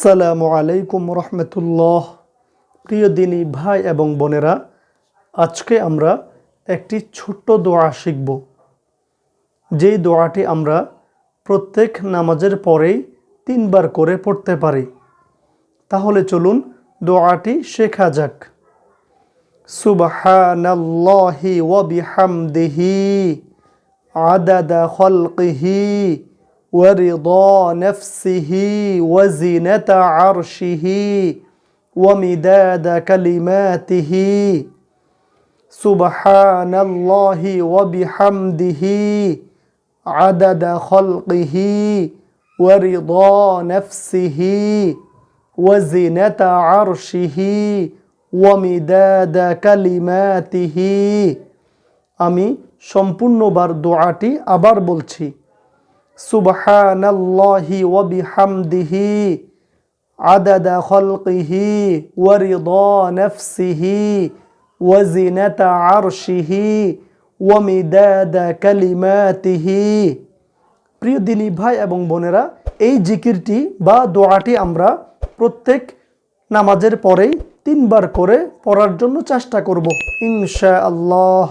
আসসালামু আলাইকুম রহমতুল্লাহ। প্রিয় দিনী ভাই এবং বোনেরা, আজকে আমরা একটি ছোট্ট দোয়া শিখব, যেই দোয়াটি আমরা প্রত্যেক নামাজের পরেই 3 বার করে পড়তে পারি। তাহলে চলুন দোয়াটি শেখা যাক। সুবহানাল্লাহি ওয়া বিহামদিহি আদাদা খালকিহি ورضا نفسه وزنة عرشه ومداد كلماته سبحان الله وبحمده عدد خلقه ورضا نفسه وزنة عرشه ومداد كلماته। আমি সম্পূর্ণবার দোয়াটি আবার বলছি। সুবহানাল্লাহি ওয়া বিহামদিহি আদাদা খালকিহি ওয়া রিদা নাফসিহি ওয়া জিনাতা আরশিহি ওয়া মিদাদা কালিমাতিহি। প্রিয় দিনী ভাই এবং বোনেরা, এই জিকিরটি বা দোয়াটি আমরা প্রত্যেক নামাজের পরেই 3 বার করে পড়ার জন্য চেষ্টা করব ইনশাআল্লাহ।